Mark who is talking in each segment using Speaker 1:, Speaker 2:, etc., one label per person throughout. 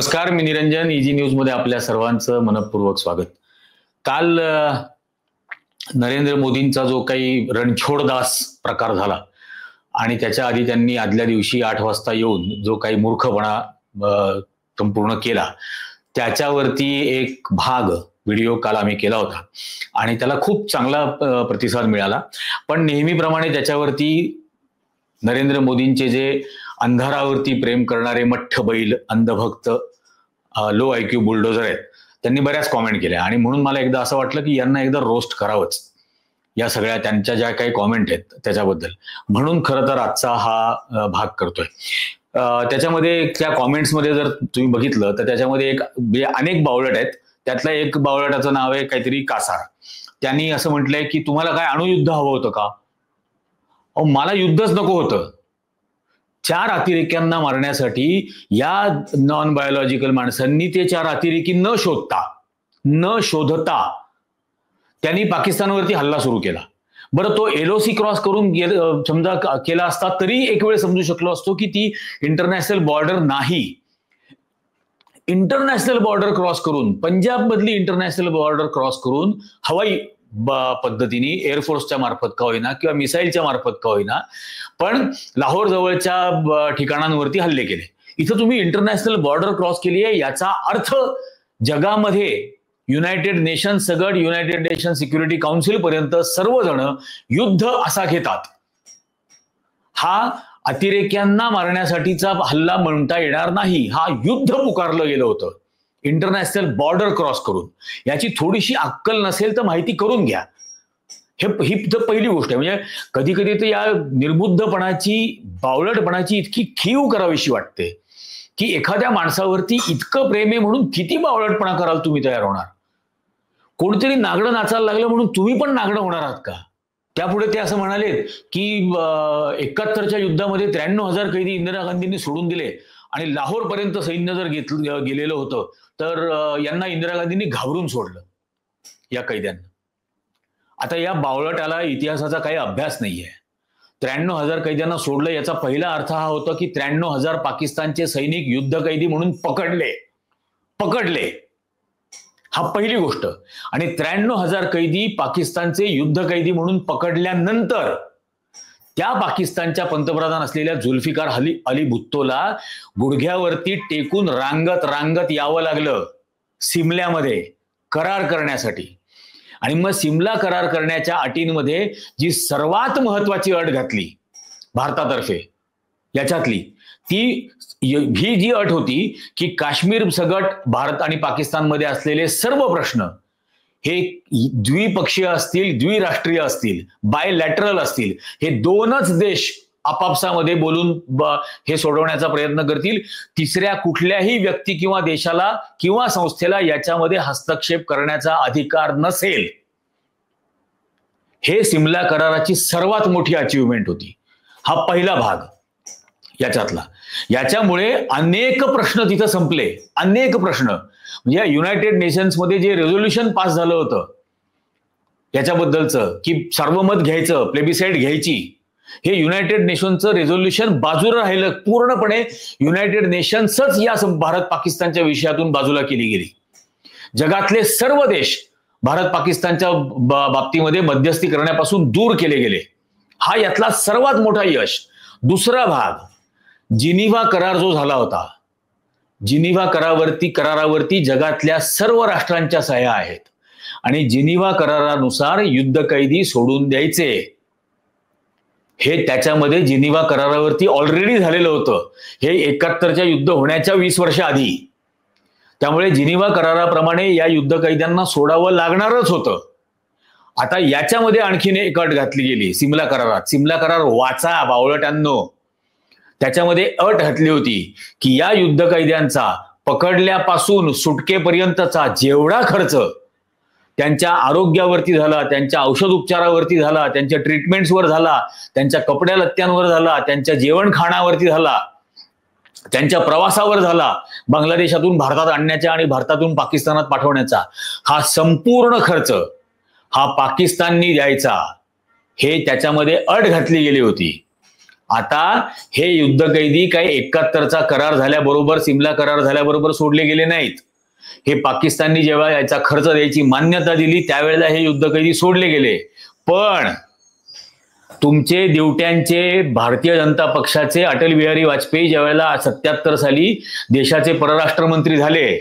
Speaker 1: नमस्कार, मी Niranjan. Easy news मध्ये आपल्या सर्वांचं मनपूर्वक स्वागत. काल नरेंद्र मोदींचा जो काही रणछोडदास प्रकार झाला आणि त्याच्या आधी त्यांनी आदल्या दिवशी 8 वाजता येऊन जो काही मूर्खपणा संपूर्ण केला, त्याच्यावरती एक भाग व्हिडिओ काल आम्ही केला होता आणि त्याला खूप चांगला प्रतिसाद मिळाला. पण नेहमीप्रमाणे त्याच्यावरती नरेंद्र मोदींचे जे अंधारावरती प्रेम करणारे मठ्ठ बैल, अंधभक्त, लो आयक्यू बुलडोजर आहेत, त्यांनी बऱ्याच कॉमेंट केल्या आणि म्हणून मला एकदा असं वाटलं की यांना एकदा रोस्ट करावंच या सगळ्या त्यांच्या ज्या काही कॉमेंट आहेत त्याच्याबद्दल. म्हणून खरं तर आजचा हा भाग करतोय. त्याच्यामध्ये त्या कॉमेंट्समध्ये जर तुम्ही बघितलं तर त्याच्यामध्ये अनेक बावळट आहेत. त्यातलं एक बावळटाचं नाव आहे काहीतरी कासार. त्यांनी असं म्हटलंय की तुम्हाला काय अणुयुद्ध हवं होतं का? अहो, मला युद्धच नको होतं. 4 अतिरेक्यांना मारण्यासाठी या नॉन बायोलॉजिकल माणसांनी ते 4 अतिरेकी न शोधता त्यांनी पाकिस्तानवरती हल्ला सुरू केला. बरं, तो LOC क्रॉस करून समजा केला असता तरी एक वेळ समजू शकलो असतो की ती इंटरनॅशनल बॉर्डर नाही. इंटरनॅशनल बॉर्डर क्रॉस करून, पंजाब मधली इंटरनॅशनल बॉर्डर क्रॉस करून हवाई पद्धतीने एअरफोर्सच्या मार्फत का होईना किंवा मिसाईलच्या मार्फत का होईना, पण लाहोर जवळच्या ठिकाणांवरती हल्ले केले. इथं तुम्ही इंटरनॅशनल बॉर्डर क्रॉस केली आहे, याचा अर्थ जगामध्ये युनायटेड नेशन सगट, युनायटेड नेशन सिक्युरिटी काउन्सिल पर्यंत सर्वजण युद्ध असा घेतात. हा अतिरेक्यांना मारण्यासाठीचा हल्ला म्हणता येणार नाही. हा युद्ध पुकारलं गेलं होतं इंटरनॅशनल बॉर्डर क्रॉस करून. याची थोडीशी अक्कल नसेल तर माहिती करून घ्या. ही पहिली गोष्ट आहे. म्हणजे कधी कधी तर या निर्बुद्धपणाची, बावळटपणाची इतकी खीव करावीशी वाटते की एखाद्या माणसावरती इतकं प्रेम आहे म्हणून किती बावळटपणा कराल तुम्ही तयार होणार? कोणतरी नागडं नाचायला लागलं म्हणून तुम्ही पण नागडं होणार आहात का? त्यापुढे ते असं म्हणाले की 71च्या युद्धामध्ये 93,000 कैदी इंदिरा गांधींनी सोडून दिले आणि लाहोर पर्यंत सैन्य जर गेलेलं होतं तर यांना इंदिरा गांधींनी घाबरून सोडलं या कैद्यांना. आता या बावळटाला इतिहासाचा काही अभ्यास नाहीये. 93,000 कैद्यांना सोडलं याचा पहिला अर्थ हा होता की 93,000 पाकिस्तानचे सैनिक युद्ध कैदी म्हणून पकडले. हा पहिली गोष्ट. आणि 93,000 कैदी पाकिस्तानचे युद्ध कैदी म्हणून पकडल्यानंतर त्या पाकिस्तानच्या पंतप्रधान असलेल्या जुल्फिकार अली भुत्तोला गुडघ्यावरती टेकून रांगत यावं लागलं सिमल्यामध्ये करार करण्यासाठी. आणि मग सिमला करार करण्याच्या अटींमध्ये जी सर्वात महत्वाची अट घातली भारतातर्फे याच्यातली, ही जी अट होती की काश्मीर सगट भारत आणि पाकिस्तानमध्ये असलेले सर्व प्रश्न हे द्विपक्षीय असतील, द्विराष्ट्रीय असतील, बायलॅटरल असतील, हे 2च देश आपापसामध्ये बोलून हे सोडवण्याचा प्रयत्न करतील. तिसऱ्या कुठल्याही व्यक्ती किंवा देशाला किंवा संस्थेला याच्यामध्ये हस्तक्षेप करण्याचा अधिकार नसेल. हे सिमला कराराची सर्वात मोठी अचीवमेंट होती. हा पहिला भाग याच्यातला. याच्यामुळे अनेक प्रश्न तिथं संपले. अनेक प्रश्न म्हणजे युनायटेड नेशन्स मध्ये जे रेझोल्युशन पास झालं होतं याच्याबद्दलचं की सार्वमत घ्यायचं, प्लेबिसाइड घ्यायची, हे युनायटेड नेशनचं रेझोल्युशन बाजूला राहिलं. पूर्णपणे युनायटेड नेशन्सच या भारत पाकिस्तानच्या विषयातून बाजूला केली गेली. जगातले सर्व देश भारत पाकिस्तानच्या बाबतीमध्ये मध्यस्थी करण्यापासून दूर केले गेले. हा यातला सर्वात मोठा यश. दुसरा भाग, जिनिव्हा करार जो झाला होता, जिनिव्हा करारावरती जगातल्या सर्व राष्ट्रांच्या सह्या आहेत आणि जिनिव्हा करारानुसार युद्ध कैदी सोडून द्यायचे. हे त्याच्यामध्ये जिनिव्हा करारावरती ऑलरेडी झालेलं होतं. हे 71च्या युद्ध होण्याच्या 20 वर्ष आधी. त्यामुळे जिनिव्हा कराराप्रमाणे या युद्ध कैद्यांना सोडावं लागणारच होतं. आता याच्यामध्ये आणखीन एक अट घातली गेली सिमला करारात. सिमला करार वाचा बावळट्यांनो. त्याच्यामध्ये अट घातली होती की या युद्ध कैद्यांचा पकडल्यापासून सुटकेपर्यंतचा जेवढा खर्च त्यांच्या आरोग्यावरती झाला, त्यांच्या औषध उपचारावरती झाला, त्यांच्या ट्रीटमेंट्सवर झाला, त्यांच्या कपड्या लत्त्यांवर झाला, त्यांच्या जेवण खाण्यावरती झाला, त्यांच्या प्रवासावर झाला, बांगलादेशातून भारतात आणण्याच्या आणि भारतातून पाकिस्तानात पाठवण्याचा, हा संपूर्ण खर्च हा पाकिस्ताननी द्यायचा. हे त्याच्यामध्ये अट घातली गेली होती. आता हे युद्धकैदी काही 71चा करार झाल्याबरोबर, सिमला करार झाल्याबरोबर सोडले गेले नाहीत. हे पाकिस्ताननी जेव्हा याचा खर्च द्यायची मान्यता दिली त्यावेळेला हे युद्धकैदी सोडले गेले. पण तुमचे देवट्यांचे भारतीय जनता पक्षाचे अटल बिहारी वाजपेयी ज्यावेळेला 77 साली देशाचे परराष्ट्र मंत्री झाले,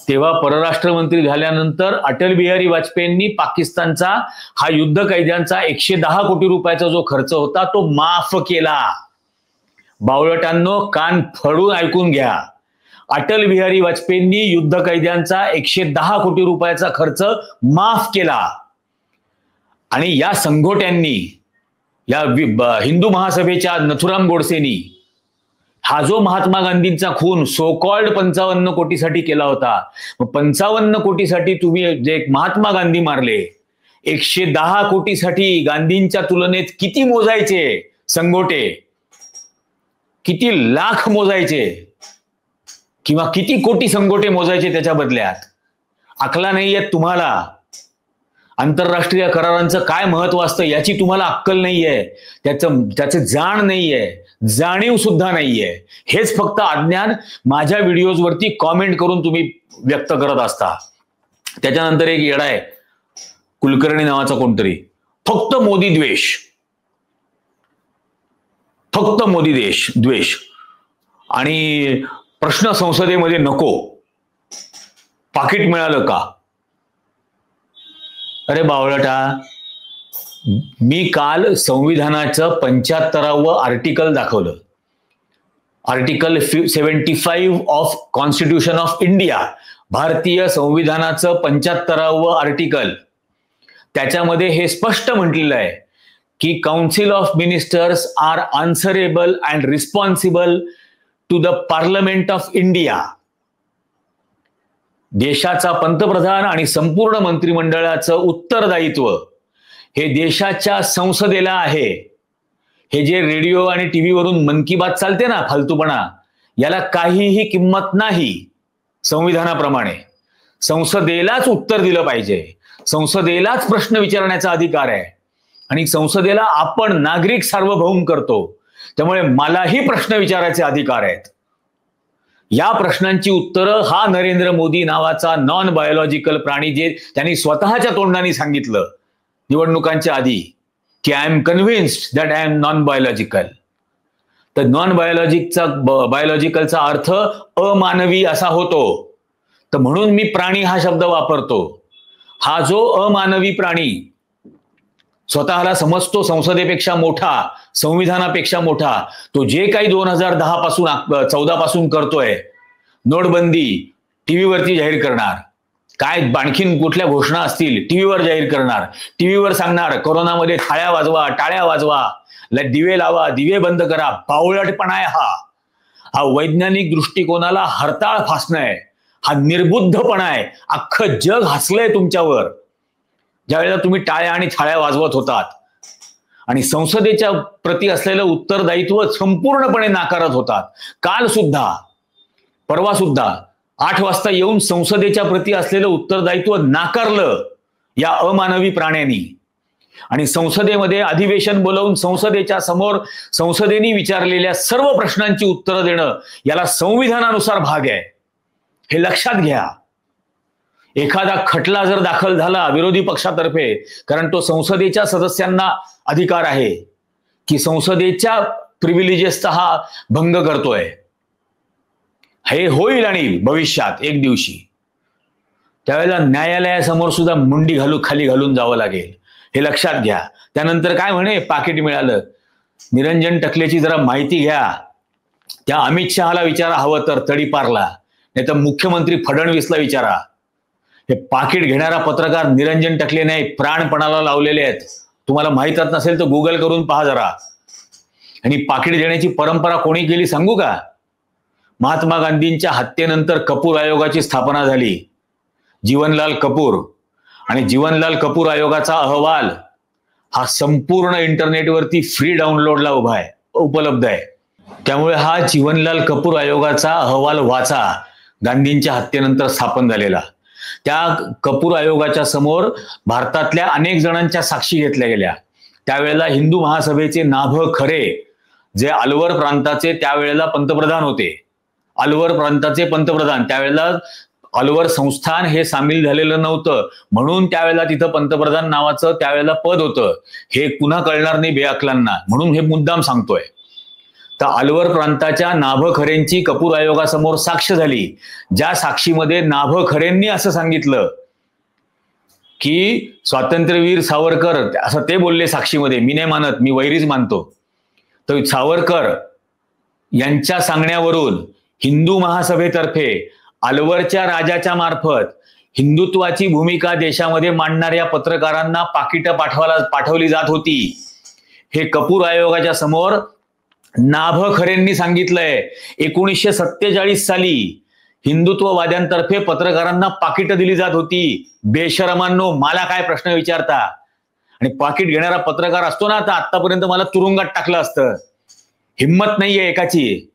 Speaker 1: तेव्हा परराष्ट्र मंत्री झाल्यानंतर अटल बिहारी वाजपेयींनी पाकिस्तानचा हा युद्ध कैद्यांचा 110 कोटी रुपयाचा जो खर्च होता तो माफ केला. बावळटांनो, कान फडून ऐकून घ्या. अटल बिहारी वाजपेयींनी युद्ध कैद्यांचा 110 कोटी रुपयाचा खर्च माफ केला. आणि या संघोट्यांनी, या हिंदू महासभेच्या नथुराम गोडसेनी हा जो महात्मा गांधींचा खून सो कॉल्ड 55 कोटीसाठी केला होता, 55 कोटीसाठी तुम्ही जे महात्मा गांधी मारले, 110 कोटीसाठी गांधींच्या तुलनेत किती मोजायचे संघोटे, किती लाख मोजायचे किंवा किती कोटी संघोटे मोजायचे त्याच्या बदल्यात? अकला नाहीये तुम्हाला. आंतरराष्ट्रीय करारांचं काय महत्व असतं याची तुम्हाला अक्कल नाहीये, त्याचं जाण नाहीये, जाणीव सुद्धा नाहीये. हेच फक्त अज्ञान माझ्या व्हिडिओजवरती कॉमेंट करून तुम्ही व्यक्त करत असता. त्याच्यानंतर एक येडा आहे कुलकर्णी नावाचा कोणतरी, फक्त मोदी द्वेष, फक्त मोदी द्वेष आणि प्रश्न संसदेमध्ये नको, पाकिट मिळालं का? अरे बावळटा, मी काल संविधानाचं 75वं आर्टिकल दाखवलं. Article 75 of constitution of India, भारतीय संविधानाचं 75वं आर्टिकल. त्याच्यामध्ये हे स्पष्ट म्हटलेलं आहे की council of ministers are answerable and responsible to the parliament of India. देशाचा पंतप्रधान आणि संपूर्ण मंत्रिमंडळाचं उत्तरदायित्व हे देशाच्या संसदेला आहे. हे जे रेडिओ आणि टीव्हीवरून मन की बात चालते ना फालतूपणा, याला काहीही किंमत नाही. संविधानाप्रमाणे संसदेलाच उत्तर दिलं पाहिजे, संसदेलाच प्रश्न विचारण्याचा अधिकार आहे आणि संसदेला आपण नागरिक सार्वभौम करतो. त्यामुळे मलाही प्रश्न विचारायचे अधिकार आहेत. या प्रश्नांची उत्तरं हा नरेंद्र मोदी नावाचा नॉन बायोलॉजिकल प्राणी, जे त्यांनी स्वतःच्या तोंडाने सांगितलं निवडणुकांच्या आधी की I am convinced that I am non biological. तर नॉन बायोलॉजिकलचा अर्थ अमानवी असा होतो. तर म्हणून मी प्राणी हा शब्द वापरतो. हा जो अमानवी प्राणी स्वतःला समजतो संसदेपेक्षा मोठा, संविधानापेक्षा मोठा, तो जे काही 2010 पासून 14 पासून करतोय, नोटबंदी टीव्हीवरती जाहीर करणार, काय आणखीन कुठल्या घोषणा असतील टीव्हीवर जाहीर करणार, टीव्हीवर सांगणार कोरोनामध्ये थाळ्या वाजवा, टाळ्या वाजवा, दिवे लावा, दिवे बंद करा. बावळटपणा आहे हा वैज्ञानिक दृष्टिकोनाला हरताळ फासणं आहे, हा निर्बुद्धपणा आहे. अख्खं जग हसलंय तुमच्यावर ज्यावेळेला तुम्ही टाळ्या आणि थाळ्या वाजवत होतात आणि संसदेच्या प्रती असलेलं उत्तरदायित्व संपूर्णपणे नाकारत होतात. काल सुद्धा, परवा सुद्धा 8 वाजता येऊन संसदेच्या प्रती असलेलं उत्तरदायित्व नाकारलं या अमानवी प्राण्यांनी. आणि संसदेमध्ये अधिवेशन बोलवून संसदेच्या समोर संसदेने विचारलेल्या सर्व प्रश्नांची उत्तरं देणं याला संविधानानुसार भाग आहे. हे लक्षात घ्या. एखादा खटला जर दाखल झाला विरोधी पक्षातर्फे, कारण तो संसदेच्या सदस्यांना अधिकार आहे की संसदेच्या प्रिव्हिलेजेसचा हा भंग करतोय, हे होईल आणि भविष्यात एक दिवशी त्यावेळेला न्यायालयासमोर सुद्धा मुंडी खाली घालून जावं लागेल. हे लक्षात घ्या. त्यानंतर काय म्हणे, पाकिट मिळालं. निरंजन टकलेची जरा माहिती घ्या. त्या अमित शहाला विचारा हवं तर तडीपारला, नाही तर मुख्यमंत्री फडणवीसला विचारा. हे पाकिट घेणारा पत्रकार निरंजन टकले नाही, प्राणपणाला लावलेले आहेत. तुम्हाला माहीतच नसेल तर गुगल करून पहा जरा. आणि पाकिट देण्याची परंपरा कोणी केली सांगू का? महात्मा गांधींच्या हत्येनंतर कपूर आयोगाची स्थापना झाली, जीवनलाल कपूर. आणि जीवनलाल कपूर आयोगाचा अहवाल हा संपूर्ण इंटरनेटवरती फ्री डाउनलोडला उपलब्ध आहे. त्यामुळे हा जीवनलाल कपूर आयोगाचा अहवाल वाचा, गांधींच्या हत्येनंतर स्थापन झालेला. त्या कपूर आयोगाच्या समोर भारतातल्या अनेक जणांच्या साक्षी घेतल्या गेल्या. त्यावेळेला हिंदू महासभेचे नाभ खरे जे अलवर प्रांताचे त्यावेळेला पंतप्रधान होते, अलवर प्रांताचे पंतप्रधान, त्यावेळेला अलवर संस्थान हे सामील झालेलं नव्हतं, म्हणून त्यावेळेला तिथं पंतप्रधान नावाचं त्यावेळेला पद होतं. हे पुन्हा कळणार नाही बेअक्कलांना, म्हणून हे मुद्दाम सांगतोय. तर अलवर प्रांताच्या नाभखरेंची कपूर आयोगासमोर साक्ष झाली, ज्या साक्षीमध्ये नाभखरेंनी असं सांगितलं की स्वातंत्र्यवीर सावरकर, असं ते बोलले साक्षीमध्ये, मी नाही मानत, मी वैरीच मानतो. तर सावरकर यांच्या सांगण्यावरून हिंदू महासभेतर्फे अलवरच्या राजाच्या मार्फत हिंदुत्वाची भूमिका देशामध्ये मांडणाऱ्या पत्रकारांना पाकिटं पाठवली जात होती. हे कपूर आयोगाच्या समोर नाभखरेंनी सांगितलंय. 1947 साली हिंदुत्ववाद्यांतर्फे पत्रकारांना पाकिटं दिली जात होती. बेशरमांनो, मला काय प्रश्न विचारता? आणि पाकिट घेणारा पत्रकार असतो ना, तर आतापर्यंत मला तुरुंगात टाकलं असतं. हिम्मत नाहीये एकाची,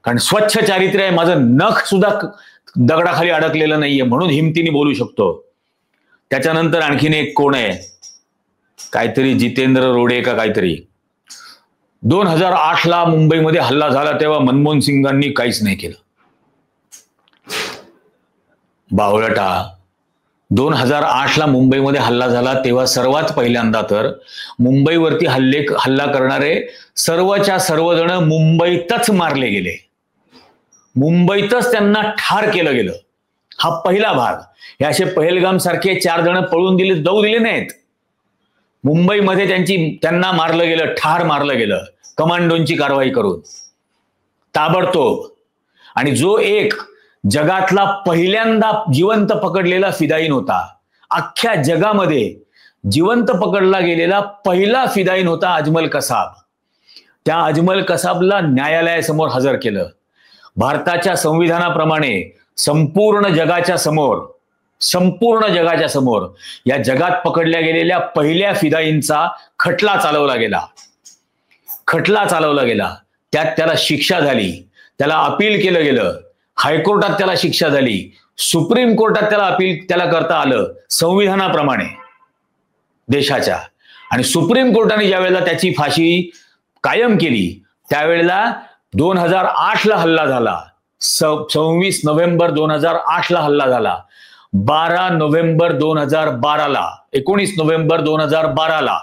Speaker 1: कारण स्वच्छ चारित्र्य आहे, माझं नख सुद्धा दगडाखाली अडकलेलं नाहीये, म्हणून हिमतीने बोलू शकतो. त्याच्यानंतर आणखीन एक कोण आहे, काहीतरी जितेंद्र रोडे का काहीतरी. 2008 मुंबईमध्ये हल्ला झाला तेव्हा मनमोहन सिंगांनी काहीच नाही केलं. बावळटा. 2008 मुंबईमध्ये हल्ला झाला तेव्हा सर्वात पहिल्यांदा तर मुंबईवरती हल्ला करणारे सर्वच्या सर्वजण मुंबईतच मारले गेले, मुंबईतच त्यांना ठार केलं गेलं. हा पहिला भाग. हे असे पहलगाम सारखे 4 जण पळून जाऊ दिले नाहीत. मुंबईमध्ये त्यांना मारलं गेलं, ठार मारलं गेलं, कमांडोंची कारवाई करून ताबडतोब. आणि जो एक जगातला पहिल्यांदा जिवंत पकडलेला फिदाईन होता, अख्ख्या जगामध्ये जिवंत पकडला गेलेला पहिला फिदाईन होता अजमल कसाब. त्या अजमल कसाबला न्यायालयासमोर हजर केलं. भारताच्या संविधानाप्रमाणे संपूर्ण जगाच्या समोर या जगात पकडल्या गेलेल्या पहिल्या फिदाईंचा खटला चालवला गेला. त्यात त्याला शिक्षा झाली, त्याला अपील केलं गेलं, हायकोर्टात त्याला शिक्षा झाली, सुप्रीम कोर्टात त्याला अपील करता आलं संविधानाप्रमाणे देशाच्या. आणि सुप्रीम कोर्टाने ज्यावेळेला त्याची फाशी कायम केली त्यावेळेला 2008 हल्ला झाला. 26 नोव्हेंबर 2008 हल्ला झाला. 12 नोव्हेंबर 2012 19 नोव्हेंबर 2012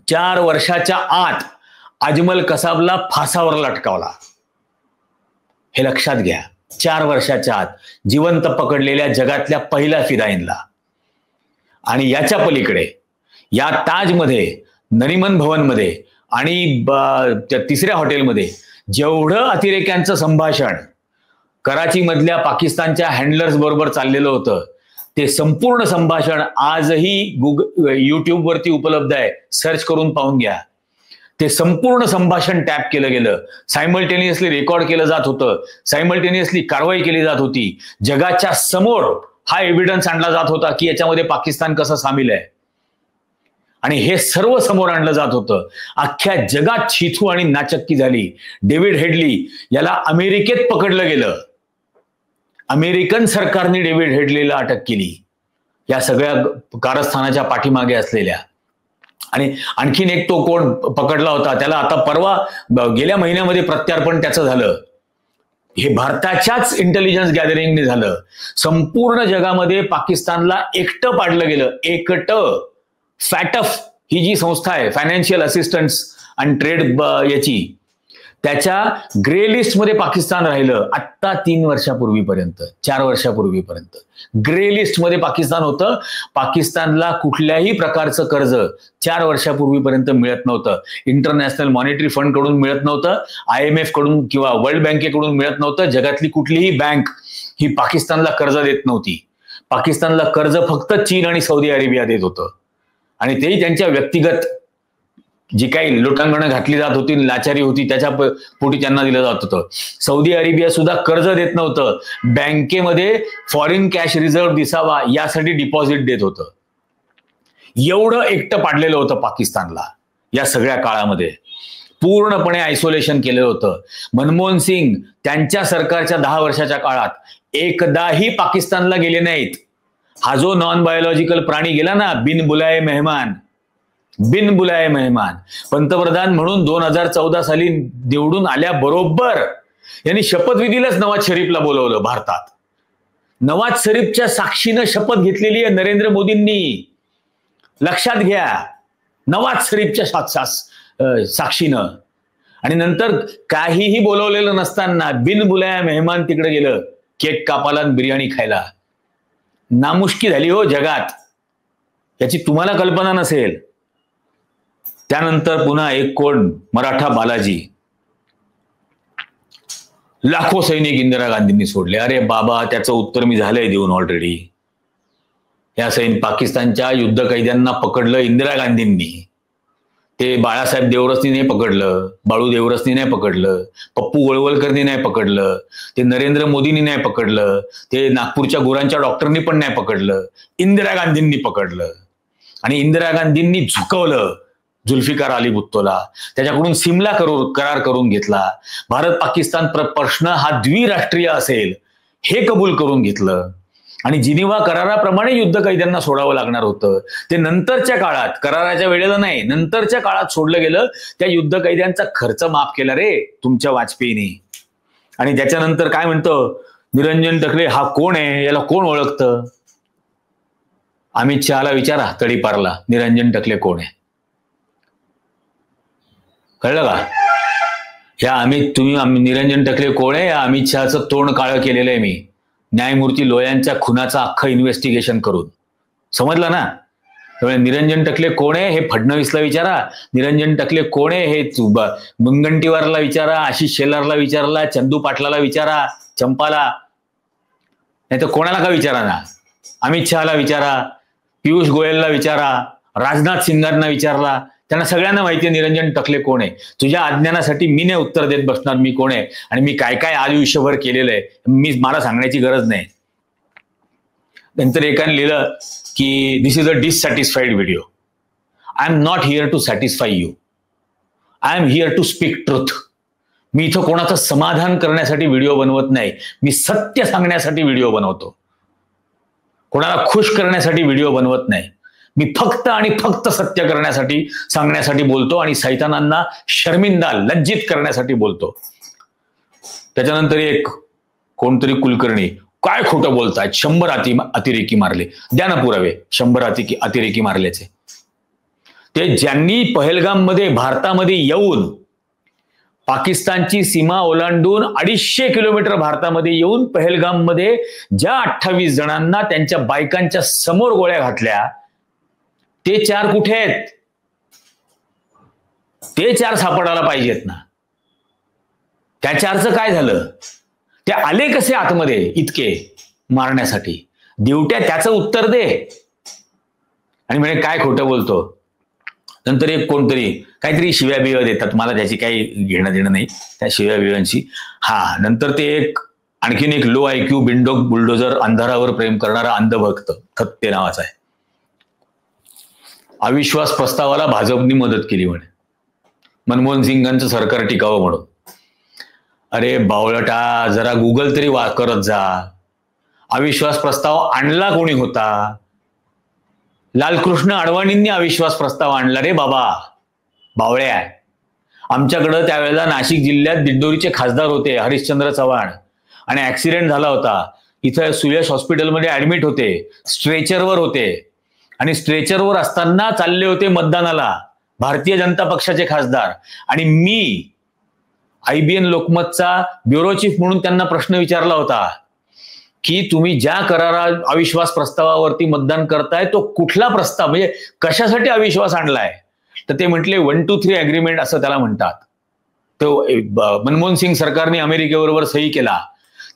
Speaker 1: 4 वर्षाच्या आत अजमल कसाबला फासावर लटकावला. हे लक्षात घ्या. 4 वर्षाच्या आत जिवंत पकडलेल्या जगातल्या पहिल्या फिदाईनला. आणि याच्या पलीकडे या ताजमध्ये, नरिमन भवनमध्ये आणि त्या 3ऱ्या हॉटेलमध्ये जेवढं अतिरेक्यांचं संभाषण कराची मधल्या पाकिस्तानच्या हँडलर्स बरोबर चाललेलं होतं, ते संपूर्ण संभाषण आजही युट्यूब वरती उपलब्ध आहे, सर्च करून पाहून घ्या. ते संपूर्ण संभाषण टॅप केलं गेलं, सायमल्टेनियसली रेकॉर्ड केलं जात होतं, सायमल्टेनियसली कारवाई केली जात होती. जगाच्या समोर हा एव्हिडन्स आणला जात होता की याच्यामध्ये पाकिस्तान कसं सामील आहे, आणि हे सर्व समोर आणलं जात होतं. अख्ख्या जगात छिथू आणि नाचक्की झाली. डेव्हिड हेडली याला अमेरिकेत पकडलं गेलं. अमेरिकन सरकारने डेव्हिड हेडलीला अटक केली या सगळ्या कारस्थानाच्या पाठीमागे असलेल्या. आणि आणखीन एक तो कोण पकडला होता, त्याला आता परवा गेल्या महिन्यामध्ये प्रत्यार्पण त्याचं झालं. हे भारताच्याच इंटेलिजन्स गॅदरिंगने झालं. संपूर्ण जगामध्ये पाकिस्तानला एकटं पाडलं गेलं. एकटं. फॅटफ ही जी संस्था आहे, फायनान्शियल असिस्टन्स अँड ट्रेड याची, त्याच्या ग्रे लिस्ट मध्ये पाकिस्तान राहिलं. आत्ता 4 वर्षापूर्वीपर्यंत ग्रे लिस्ट मध्ये पाकिस्तान होतं. पाकिस्तानला कुठल्याही प्रकारचं कर्ज 4 वर्षापूर्वीपर्यंत मिळत नव्हतं. इंटरनॅशनल मॉनिटरी फंड कडून मिळत नव्हतं, IMF कडून किंवा वर्ल्ड बँकेकडून मिळत नव्हतं. जगातली कुठलीही बँक ही पाकिस्तानला कर्ज देत नव्हती. पाकिस्तानला कर्ज फक्त चीन आणि सौदी अरेबिया देत होतं, आणि तेही त्यांच्या व्यक्तिगत जी काही लोटांगणं घातली जात होती, लाचारी होती, त्याच्या पोटी त्यांना दिलं जात होतं. सौदी अरेबिया सुद्धा कर्ज देत नव्हतं, बँकेमध्ये फॉरेन कॅश रिझर्व्ह दिसावा यासाठी डिपॉझिट देत होतं. एवढं एकटं पाडलेलं होतं पाकिस्तानला. या सगळ्या काळामध्ये पूर्णपणे आयसोलेशन केलेलं होतं. मनमोहन सिंग त्यांच्या सरकारच्या 10 वर्षाच्या काळात एकदाही पाकिस्तानला गेले नाहीत. हा जो नॉन बायोलॉजिकल प्राणी गेला ना, बिन बुलाए मेहमान, बिन बुलाये मेहमान. पंतप्रधान म्हणून 2014 साली निवडून आल्याबरोबर यांनी शपथविधीलाच नवाज शरीफला बोलवलं भारतात. नवाज शरीफच्या साक्षीनं शपथ घेतलेली आहे नरेंद्र मोदींनी. लक्षात घ्या, नवाज शरीफच्या साक्षीनं. आणि नंतर काहीही बोलवलेलं नसताना बिन बुलाया मेहमान तिकडे गेलं केक कापायला आणि बिर्याणी खायला. नामुष्की झाली हो जगात, याची तुम्हाला कल्पना नसेल. त्यानंतर पुन्हा एक कोण, मराठा बालाजी. लाखो सैनिक इंदिरा गांधींनी सोडले. अरे बाबा, त्याचं उत्तर मी झालंय देऊन ऑलरेडी. या पाकिस्तानच्या युद्ध कैद्यांना पकडलं इंदिरा गांधींनी. ते बाळासाहेब देवरसनी नाही पकडलं, बाळू देवरसनी नाही पकडलं, पप्पू वळवलकरनी नाही पकडलं, ते नरेंद्र मोदींनी नाही पकडलं, ते नागपूरच्या गुरांच्या डॉक्टरनी पण नाही पकडलं. इंदिरा गांधींनी पकडलं. आणि इंदिरा गांधींनी झुकवलं जुल्फिकार अली भुत्तोला. त्याच्याकडून सिमला करार करून घेतला. भारत पाकिस्तान प्रश्न हा द्विराष्ट्रीय असेल हे कबूल करून घेतलं. आणि जिनिव्हा कराराप्रमाणे युद्ध कैद्यांना सोडावं लागणार होतं. ते नंतरच्या काळात, कराराच्या वेळेला नाही, नंतरच्या काळात सोडलं गेलं. त्या युद्ध कैद्यांचा खर्च माफ केला रे तुमच्या वाजपेयीने. आणि त्याच्यानंतर काय म्हणतो निरंजन टकले, हा कोण आहे, याला कोण ओळखतं? अमित शहाला विचारा तडीपारला, निरंजन टकले कोण आहे. कळलं का? ह्या तुम्ही निरंजन टकले कोण आहे, या अमित शहाचं तोंड काळं केलेलं आहे मी न्यायमूर्ती लोयांच्या खुनाचा अख्खं इन्व्हेस्टिगेशन करून. समजलं ना? त्यामुळे निरंजन टकले कोण आहे हे फडणवीसला विचारा. निरंजन टकले कोण आहे हे मुनगंटीवारला विचारा, आशिष शेलारला विचारला, चंदू पाटलाला विचारा, चंपाला. नाही तर कोणाला का विचारा ना. अमित शहाला विचारा, पियुष गोयलला विचारा, राजनाथ सिंगांना विचारला. त्यांना सगळ्यांना माहिती आहे निरंजन टकले कोण आहे. तुझ्या अज्ञानासाठी मी नाही उत्तर देत बसणार मी कोण आहे आणि मी काय काय आयुष्यभर केलेलं आहे मला सांगण्याची गरज नाही. नंतर एकाने लिहिलं की this is a dissatisfied video. I am not here to satisfy you, I am here to speak truth. मी इथं कोणाचं समाधान करण्यासाठी व्हिडिओ बनवत नाही, मी सत्य सांगण्यासाठी व्हिडिओ बनवतो. कोणाला खुश करण्यासाठी व्हिडिओ बनवत नाही. मी फक्त आणि फक्त सत्य करण्यासाठी, सांगण्यासाठी बोलतो आणि सैतानांना शर्मिंदा, लज्जित करण्यासाठी बोलतो. त्याच्यानंतर एक कोणतरी कुलकर्णी, काय खोटं बोलतायत, 100 अतिरेकी मारले. द्या ना पुरावे 100 अतिरेकी मारल्याचे. ते ज्यांनी पहलगाममध्ये भारतामध्ये येऊन पाकिस्तानची सीमा ओलांडून 250 किलोमीटर भारतामध्ये येऊन पहलगाममध्ये ज्या 28 जणांना त्यांच्या बायकांच्या समोर गोळ्या घातल्या, ते 4 कुठे आहेत? ते 4 सापडायला पाहिजेत ना. त्या 4चं काय झालं? ते आले कसे आतमध्ये इतके मारण्यासाठी? दिवट्या त्याचं उत्तर दे. आणि म्हणे काय खोटं बोलतो. नंतर एक कोणतरी काहीतरी शिव्या बिव्या देतात, मला त्याची काही घेणं देणं नाही त्या शिव्या बिव्यांशी. नंतर ते एक आणखीन एक लो IQ बिंडोक बुलडोजर, अंधारावर प्रेम करणारा अंधभक्त थत्ते नावाचा आहे. अविश्वास प्रस्तावाला भाजपनी मदत केली म्हणे मनमोहन सिंगांचं सरकार टिकावं म्हणून. अरे बावळटा, जरा गुगल तरी करत जा. अविश्वास प्रस्ताव आणला कोणी होता? लालकृष्ण अडवाणींनी अविश्वास प्रस्ताव आणला रे बाबा, बावळ्या. आमच्याकडं त्यावेळेला नाशिक जिल्ह्यात दिंडोरीचे खासदार होते हरिश्चंद्र चव्हाण, आणि ऍक्सिडेंट झाला होता. इथं सुयश हॉस्पिटलमध्ये ऍडमिट होते, स्ट्रेचरवर होते. आणि स्ट्रेचरवर असताना चालले होते मतदानाला भारतीय जनता पक्षाचे खासदार. आणि मी IBN लोकमतचा ब्युरो चीफ म्हणून त्यांना प्रश्न विचारला होता की तुम्ही ज्या अविश्वास प्रस्तावावरती मतदान करताय तो कुठला प्रस्ताव, म्हणजे कशासाठी अविश्वास आणलाय? तर ते म्हटले 1, 2, 3 अग्रीमेंट असं त्याला म्हणतात. तो मनमोहन सिंग सरकारने अमेरिकेबरोबर सही केला.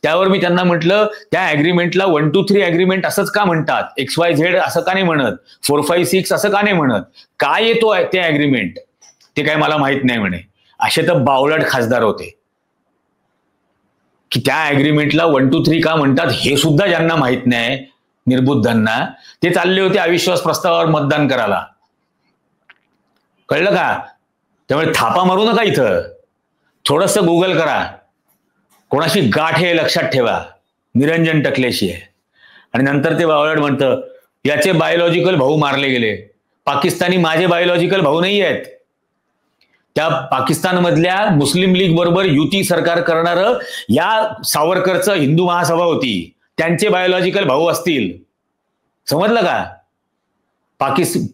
Speaker 1: त्यावर मी त्यांना म्हटलं त्या अग्रीमेंटला 1, 2, 3 अग्रीमेंट असंच का म्हणतात? XYZ असं का नाही म्हणत? 4, 5, 6 असं का नाही म्हणत? काय येतो ते अग्रीमेंट? ते काय मला माहित नाही म्हणे. असे तर बावळट खासदार होते की त्या अग्रीमेंटला 1, 2, 3 का म्हणतात हे सुद्धा ज्यांना माहित नाही, निर्बुद्धांना, ते चालले होते अविश्वास प्रस्तावावर मतदान करायला. कळलं का? त्यामुळे थापा मारू नका इथं, थोडस गुगल करा. कोणाशी गाठ हे लक्षात ठेवा, निरंजन टकलेशी आहे. आणि नंतर ते बावळट म्हणतं याचे बायोलॉजिकल भाऊ मारले गेले. पाकिस्तानी माझे बायोलॉजिकल भाऊ नाही आहेत. त्या पाकिस्तानमधल्या मुस्लिम लीग बरोबर युती सरकार करणारं या सावरकरचं हिंदू महासभा होती, त्यांचे बायोलॉजिकल भाऊ असतील. समजलं का?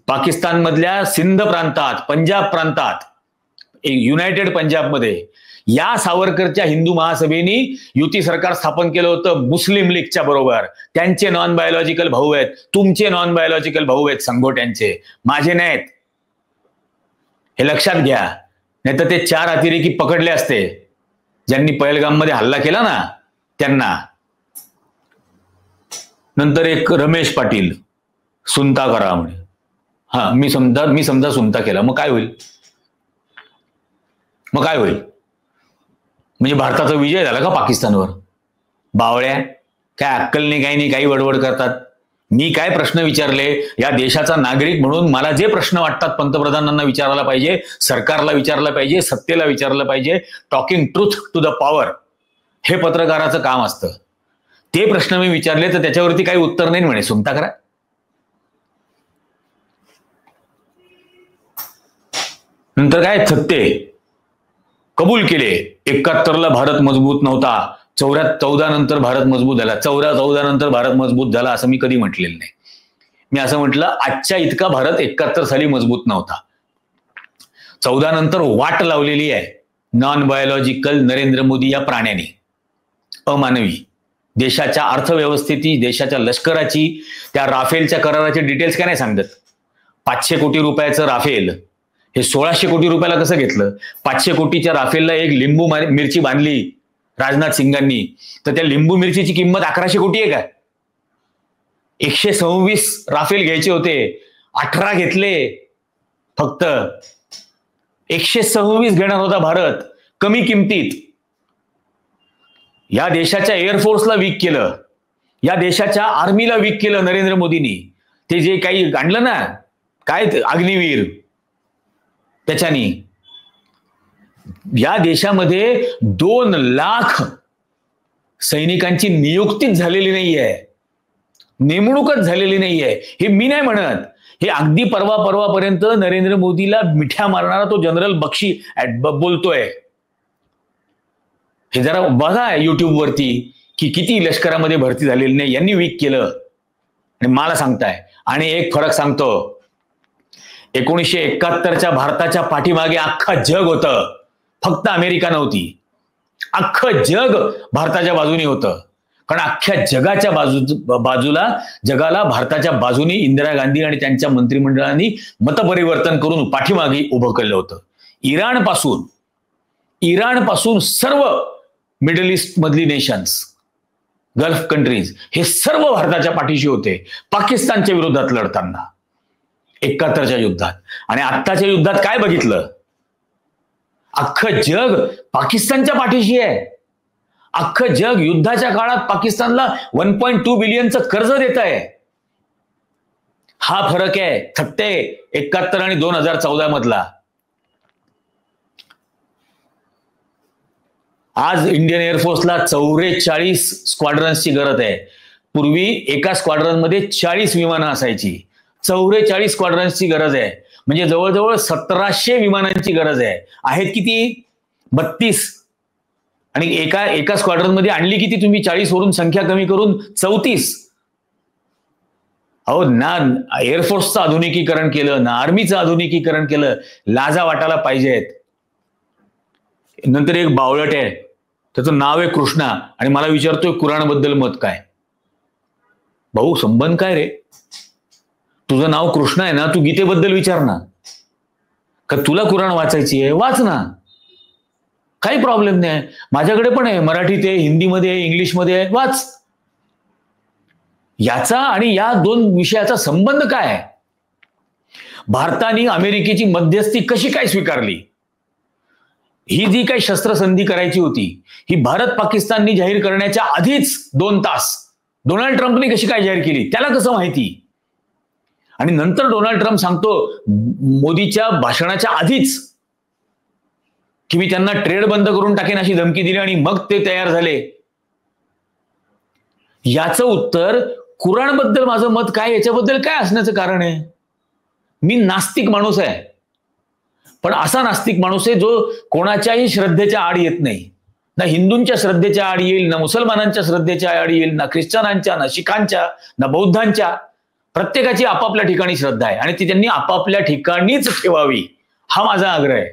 Speaker 1: पाकिस्तानमधल्या सिंध प्रांतात, पंजाब प्रांतात, युनायटेड पंजाबमध्ये या सावरकरच्या हिंदू महासभेने युती सरकार स्थापन केलं होतं मुस्लिम लीगच्या बरोबर. त्यांचे नॉन बायोलॉजिकल भाऊ आहेत, तुमचे नॉन बायोलॉजिकल भाऊ आहेत संघोट्यांचे, माझे नाहीत. हे लक्षात घ्या. नाही तर ते 4 अतिरेकी पकडले असते ज्यांनी पहलगाममध्ये हल्ला केला ना त्यांना. नंतर एक रमेश पाटील सुनता करा म्हणे. हा, मी समजा सुनता केला, मग काय होईल? मग काय होईल? म्हणजे भारताचा विजय झाला का पाकिस्तानवर? बावळ्या, काय अक्कल नाही, काही नाही, काही वडवड करतात. मी काय प्रश्न विचारले? या देशाचा नागरिक म्हणून मला जे प्रश्न वाटतात पंतप्रधानांना विचारायला पाहिजे, सरकारला विचारलं पाहिजे, सत्तेला विचारलं पाहिजे. Talking truth to the power हे पत्रकाराचं काम असतं. ते प्रश्न मी विचारले तर त्याच्यावरती काही उत्तर नाही म्हणे सुनता करा. नंतर काय थत्ते कबूल केले. 71ला भारत मजबूत नव्हता, 14 नंतर भारत मजबूत झाला. 14 नंतर भारत मजबूत झाला असं मी कधी म्हटलेलं नाही. मी असं म्हटलं आजच्या इतका भारत 71 साली मजबूत नव्हता. 14 नंतर वाट लावलेली आहे नॉन बायोलॉजिकल नरेंद्र मोदी या प्राण्याने. अमानवी. देशाच्या अर्थव्यवस्थेची, देशाच्या लष्कराची, त्या राफेलच्या कराराचे डिटेल्स काय नाही सांगत. 500 कोटी रुपयाचं राफेल हे 1600 कोटी रुपयाला कसं घेतलं? 500 कोटीच्या राफेलला एक लिंबू मिरची बांधली राजनाथ सिंगांनी, तर त्या लिंबू मिरचीची किंमत 1100 कोटी आहे का? 126 राफेल घ्यायचे होते, 18 घेतले फक्त. 126 घेणार होता भारत कमी किमतीत. या देशाच्या एअरफोर्सला वीक केलं, या देशाच्या आर्मीला वीक केलं नरेंद्र मोदींनी. ते जे काही आणलं ना काय अग्निवीर, त्याच्यानी या देशामध्ये 2 लाख सैनिकांची नियुक्तीच झालेली नाहीये, नेमणूकच झालेली नाहीये. हे मी नाही म्हणत, हे अगदी परवापर्यंत नरेंद्र मोदीला मिठ्या मारणारा तो जनरल बक्षी बोलतोय. हे जरा बघा युट्यूब वरती की किती लष्करामध्ये भरती झालेली नाही, यांनी वीक केलं आणि मला सांगताय. आणि एक फरक सांगतो, 1971च्या भारताच्या पाठीमागे अख्खं जग होतं, फक्त अमेरिका नव्हती. अख्खं जग भारताच्या बाजूने होतं, कारण अख्ख्या जगाच्या जगाला भारताच्या बाजूने इंदिरा गांधी आणि त्यांच्या मंत्रिमंडळाने मतपरिवर्तन करून पाठीमागे उभं केलं होतं. इराणपासून सर्व मिडल ईस्ट मधली नेशन्स, गल्फ कंट्रीज हे सर्व भारताच्या पाठीशी होते पाकिस्तानच्या विरोधात लढताना 71च्या युद्धात. आणि आत्ताच्या युद्धात काय बघितलं? अख्खं जग पाकिस्तानच्या पाठीशी आहे. अख्खं जग युद्धाच्या काळात पाकिस्तानला 1.2 बिलियनचं कर्ज देत आहे. हा फरक आहे थत्ते 71 आणि 2014 मधला. आज इंडियन एअरफोर्सला 44 स्क्वाड्रन्सची गरज आहे. पूर्वी एका स्क्वाड्रनमध्ये 40 विमानं असायची. 44 स्क्वाड्रन्सची गरज आहे, म्हणजे जवळजवळ 1700 विमानांची गरज आहे. आहेत किती? 32. आणि एका स्क्वाड्रनमध्ये आणली किती तुम्ही? 40 वरून संख्या कमी करून 34. अहो, ना एअरफोर्सचं आधुनिकीकरण केलं, ना आर्मीचं आधुनिकीकरण केलं. लाजा वाटायला पाहिजेत. नंतर एक बावळट आहे, त्याचं नाव आहे कृष्णा, आणि मला विचारतोय कुराणबद्दल मत काय. भाऊ संबंध काय रे? तुझं नाव कृष्ण आहे ना, तू गीतेबद्दल विचार ना. का तुला कुराण वाचायची आहे? वाच ना, काही प्रॉब्लेम नाही. माझ्याकडे पण आहे, मराठीत आहे, हिंदीमध्ये आहे, इंग्लिशमध्ये आहे, वाच. याचा आणि या 2 विषयाचा संबंध काय आहे? भारताने अमेरिकेची मध्यस्थी कशी काय स्वीकारली? ही जी काही शस्त्रसंधी करायची होती, ही भारत पाकिस्ताननी जाहीर करण्याच्या आधीच 2 तास डोनाल्ड ट्रम्पने कशी काय जाहीर केली त्याला कसं माहिती? आणि नंतर डोनाल्ड ट्रम्प सांगतो मोदीच्या भाषणाच्या आधीच की मी त्यांना ट्रेड बंद करून टाकेन अशी धमकी दिली, आणि मग ते तयार झाले. याचं उत्तर कुराणबद्दल माझं मत काय, याच्याबद्दल काय असण्याचं कारण आहे? मी नास्तिक माणूस आहे, पण असा नास्तिक माणूस आहे जो कोणाच्याही श्रद्धेच्या आड येत नाही. ना हिंदूंच्या श्रद्धेच्या आड येईल, ना मुसलमानांच्या श्रद्धेच्या आड येईल, ना ख्रिश्चनांच्या, ना शिखांच्या, ना बौद्धांच्या. प्रत्येकाची आपापल्या ठिकाणी श्रद्धा आहे आणि ती त्यांनी आपापल्या ठिकाणीच ठेवावी, हा माझा आग्रह आहे.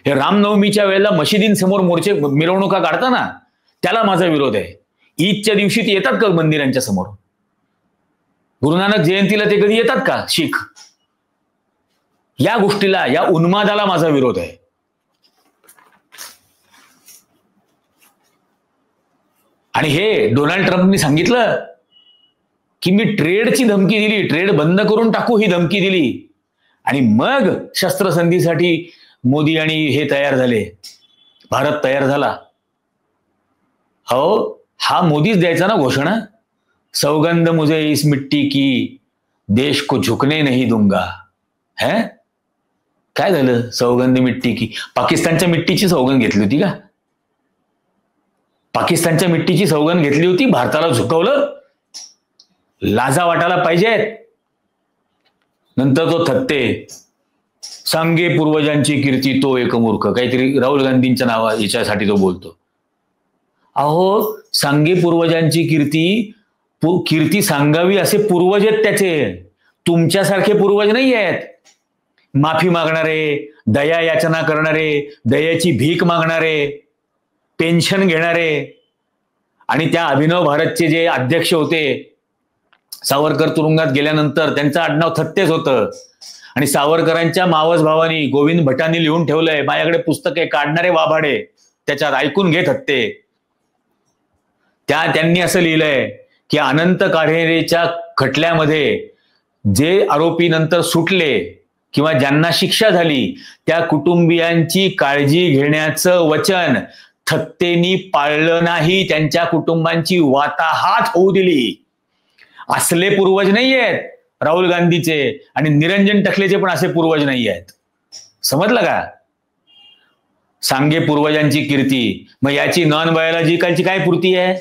Speaker 1: हे रामनवमीच्या वेळेला मशिदींसमोर मोर्चे मिरवणुका काढताना त्याला माझा विरोध आहे. ईदच्या दिवशी ते येतात का मंदिरांच्या समोर? गुरुनानक जयंतीला ते कधी येतात का शीख? या गोष्टीला, या उन्मादाला माझा विरोध आहे. आणि हे डोनाल्ड ट्रम्पनी सांगितलं की मी ट्रेडची धमकी दिली, ट्रेड बंद करून टाकू ही धमकी दिली, आणि मग शस्त्रसंधीसाठी मोदी आणि हे तयार झाले, भारत तयार झाला. हो, हा मोदीच द्यायचा ना घोषणा, सौगंध मुझे इस मिट्टी की, देश को झुकने नहीं दूंगा. है काय झालं? सौगंध मिट्टी की, पाकिस्तानच्या मिट्टीची सौगंध घेतली होती का? पाकिस्तानच्या मिट्टीची सौगंध घेतली होती, भारताला झुकवलं? लाजा वाटायला पाहिजेत. नंतर तो थत्ते, सांगे पूर्वजांची कीर्ती तो एक मूर्ख, काहीतरी राहुल गांधींच्या नावा याच्यासाठी तो बोलतो. अहो, सांगे पूर्वजांची कीर्ती सांगावी असे पूर्वज आहेत त्याचे, तुमच्यासारखे पूर्वज नाही आहेत. माफी मागणारे, दया याचना करणारे, दयेची भीक मागणारे, पेन्शन घेणारे. आणि त्या अभिनव भारतचे जे अध्यक्ष होते, सावरकर तुरुंगात गेल्यानंतर त्यांचं आडनाव थत्तेच होतं. आणि सावरकरांच्या मावस भावानी गोविंद भटांनी लिहून ठेवलंय, माझ्याकडे पुस्तक आहे, काढणारे वाभाडे, त्याच्यात ऐकून घेत हत्ते. त्यांनी असं लिहिलंय की अनंत काढेरेच्या खटल्यामध्ये जे आरोपी नंतर सुटले किंवा ज्यांना शिक्षा झाली त्या कुटुंबियांची काळजी घेण्याचं वचन थत्तेनी पाळलं नाही, त्यांच्या कुटुंबांची वाताहात होऊ दिली. असले पूर्वज नाही आहेत राहुल गांधीचे, आणि निरंजन टकलेचे पण असे पूर्वज नाही आहेत. समजलं का? सांगे पूर्वजांची कीर्ती, मग याची नॉन बायोलॉजिकलची काय पूर्ती आहे?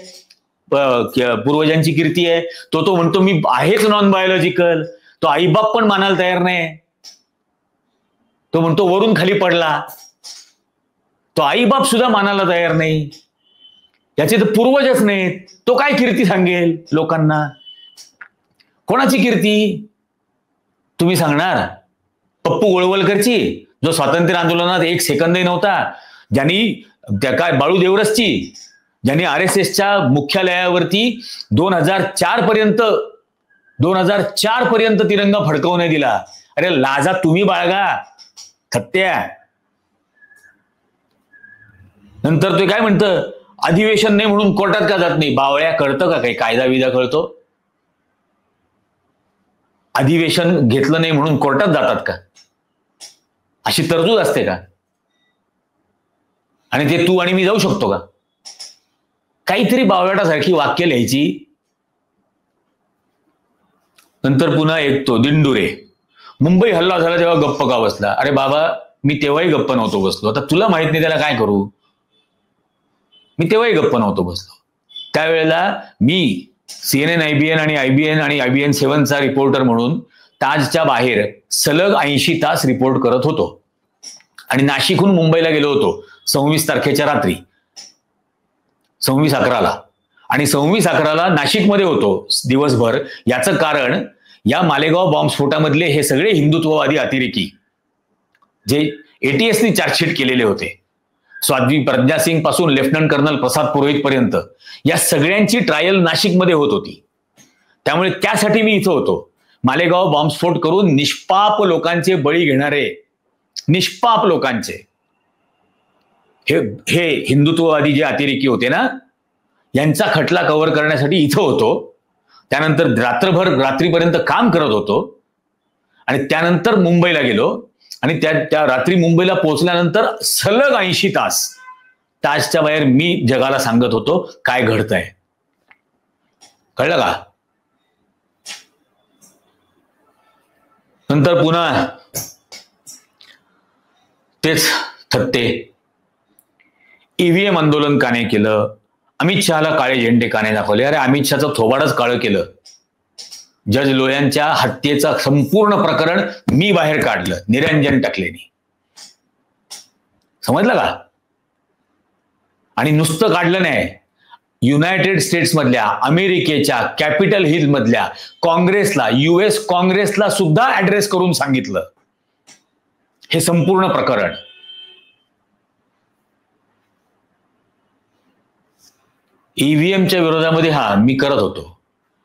Speaker 1: पूर्वजांची कीर्ती आहे. तो म्हणतो मी आहेच नॉन बायोलॉजिकल. तो आईबाप पण मानायला तयार नाही. तो म्हणतो वरून खाली पडला. तो आईबाप सुद्धा मानायला तयार नाही. याचे तर पूर्वजच नाहीत. तो काय कीर्ती सांगेल लोकांना? कोणाची कीर्ती तुम्ही सांगणार? पप्पू गोळवलकरची, जो स्वातंत्र्य आंदोलनात एक सेकंदही नव्हता, ज्यांनी त्या काय बाळू देवरसची, ज्यांनी RSSच्या मुख्यालयावरती 2004 पर्यंत तिरंगा फडकवू नाही दिला. अरे लाजा तुम्ही बाळगा थत्त्या. नंतर ते काय म्हणतं, अधिवेशन नाही म्हणून कोर्टात का जात नाही? बावळ्या, कळतं का काही कायदा विधा कळतो? अधिवेशन घेतलं नाही म्हणून कोर्टात जातात का? अशी तरतूद असते का? आणि ते तू आणि मी जाऊ शकतो का? काहीतरी बावळटासारखी वाक्य लिहायची. नंतर पुन्हा एक तो दिंडुरे, मुंबई हल्ला झाला तेव्हा गप्प का बसला? अरे बाबा, मी तेव्हाही गप्प नव्हतो बसलो. आता तुला माहित नाही त्याला काय करू? मी तेव्हाही गप्प नव्हतो बसलो. त्यावेळेला मी CNN, IBN आणि IBN आणि IBN 7चा रिपोर्टर म्हणून ताजच्या बाहेर सलग 80 तास रिपोर्ट करत होतो. आणि नाशिकहून मुंबईला गेलो होतो 26 तारखेच्या रात्री 26/11ला. आणि 26/11ला नाशिकमध्ये होतो दिवसभर. याचं कारण या मालेगाव बॉम्बस्फोटामधले हे सगळे हिंदुत्ववादी अतिरेकी जे ATSनी चार्जशीट केलेले होते, स्वाध्वी प्रज्ञा सिंग पासून लेफ्टनंट कर्नल प्रसाद पुरोहित पर्यंत, या सगळ्यांची ट्रायल नाशिकमध्ये होत होती. त्यामुळे त्यासाठी मी इथं होतो. मालेगाव बॉम्बस्फोट करून निष्पाप लोकांचे बळी घेणारे, निष्पाप लोकांचे हे हिंदुत्ववादी जे अतिरेकी होते ना, यांचा खटला कव्हर करण्यासाठी इथं होतो. त्यानंतर रात्रीपर्यंत काम करत होतो. आणि त्यानंतर मुंबईला गेलो. आणि त्या रात्री मुंबईला पोहोचल्यानंतर सलग 80 तास ताजच्या बाहेर मी जगाला सांगत होतो काय घडतंय. कळलं का? नंतर पुन्हा तेच थत्ते, EVM आंदोलन का नाही केलं? अमित शहाला काळे झेंडे का नाही दाखवले? अरे अमित शहाचं थोबाडच काळं केलं. जज लोयांच्या हत्येचं संपूर्ण प्रकरण मी बाहेर काढलं निरंजन टकलेनी. समजलं का? आणि नुसतं काढलं नाही, युनायटेड स्टेट्स मधल्या, अमेरिकेच्या कॅपिटल हिल मधल्या काँग्रेसला, US काँग्रेसला सुद्धा ऍड्रेस करून सांगितलं हे संपूर्ण प्रकरण. ईव्हीएमच्या विरोधामध्ये मी करत होतो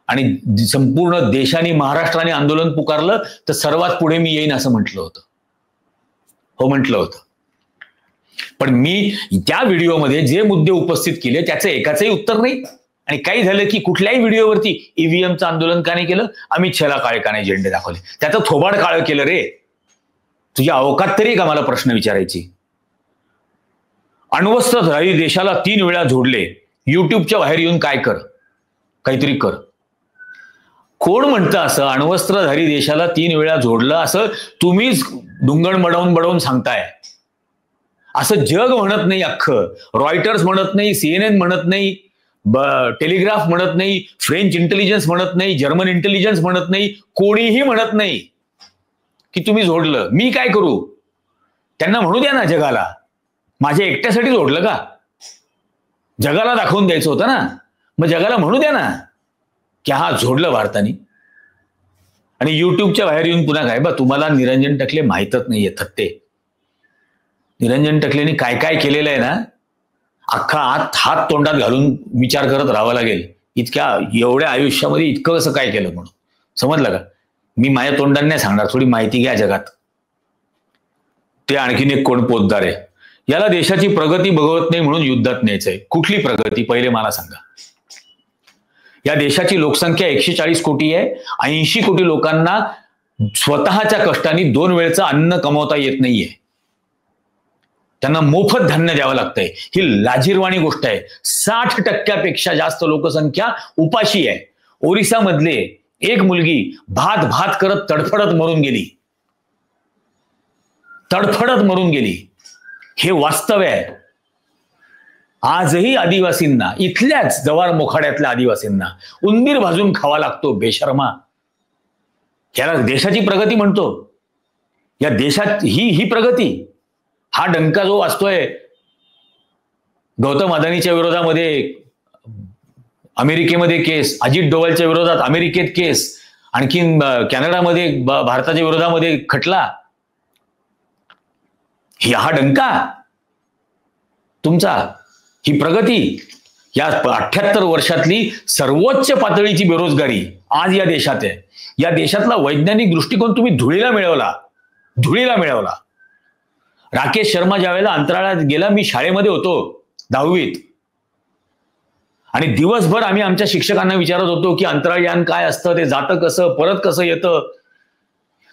Speaker 1: आणि संपूर्ण देशाने महाराष्ट्राने आंदोलन पुकारलं तर सर्वात पुढे मी येईन असं म्हटलं होतं. हो, म्हटलं होतं. पण मी त्या व्हिडिओमध्ये जे मुद्दे उपस्थित केले त्याचं एकाचंही उत्तर नाही. आणि काही झालं की कुठल्याही व्हिडिओवरती ईव्हीएमचं आंदोलन का नाही केलं, अमित शहाला काळे का नाही झेंडे दाखवले, त्याचं थोबाड काळं केलं रे. तुझ्या अवकात तरी का मला प्रश्न विचारायची. अण्वस्त्रधारी देशाला 3 वेळा झोडले, युट्यूबच्या बाहेर येऊन काय कर, काहीतरी कर. कोण म्हणतं असं अण्वस्त्रधारी देशाला 3 वेळा झोडलं असं तुम्हीच डुंगण बडवून सांगताय. असं जग म्हणत नाही, अख्खं रॉयटर्स म्हणत नाही, CNN म्हणत नाही, टेलिग्राफ म्हणत नाही, फ्रेंच इंटेलिजन्स म्हणत नाही, जर्मन इंटेलिजन्स म्हणत नाही, कोणीही म्हणत नाही की तुम्ही झोडलं. मी काय करू? त्यांना म्हणू द्या ना जगाला. माझ्या एकट्यासाठी झोडलं का? जगाला दाखवून द्यायचं होतं ना. मग जगाला म्हणू द्या ना की झोडलं भारताने. आणि युट्यूबच्या बाहेर येऊन पुन्हा काय, तुम्हाला निरंजन टकले माहीतच नाहीये थत्ते. निरंजन टकलेंनी काय काय केलेलं आहे ना, अख्खा हात तोंडात घालून विचार करत राहावं लागेल. एवढ्या आयुष्यामध्ये इतकं कसं काय केलं म्हणून. समजलं का? मी माझ्या तोंडाने नाही सांगणार, थोडी माहिती घ्या जगात. ते आणखीन एक कोण पोतदार आहे. याला देशाची प्रगती बघवत नाही म्हणून युद्धात न्यायचंय. कुठली प्रगती पहिले मला सांगा. या देशाची लोकसंख्या 140 कोटी आहे. 80 कोटी लोकांना स्वतःच्या कष्टाने 2 वेळचं अन्न कमवता येत नाहीये. त्यांना मोफत धान्य द्यावं लागतंय. ही लाजिरवाणी गोष्ट आहे. 60% जास्त लोकसंख्या उपाशी आहे. ओरिसा मधले एक मुलगी भात करत तडफडत मरून गेली. तडफडत मरून गेली. हे वास्तव आहे. आजही आदिवासींना, इथल्याच जवार मोखाड्यातल्या आदिवासींना उंदीर भाजून खावा लागतो बेशर्मा. याला देशाची प्रगती म्हणतो. या देशात ही प्रगती, हा डंका जो वाजतोय गौतम अदानीच्या विरोधामध्ये अमेरिकेमध्ये केस, अजित डोवालच्या विरोधात अमेरिकेत केस, आणखीन कॅनडामध्ये भारताच्या विरोधामध्ये खटला, हा डंका तुमचा, ही प्रगती, या 78 वर्षातली सर्वोच्च पातळीची बेरोजगारी आज या देशात आहे. या देशातला वैज्ञानिक दृष्टिकोन तुम्ही धुळीला मिळवला. राकेश शर्मा ज्यावेळेला अंतराळात गेला, मी शाळेमध्ये होतो 10वीत, आणि दिवसभर आम्ही आमच्या शिक्षकांना विचारत होतो की अंतराळयान काय असतं, ते जातं कसं, परत कसं येतं,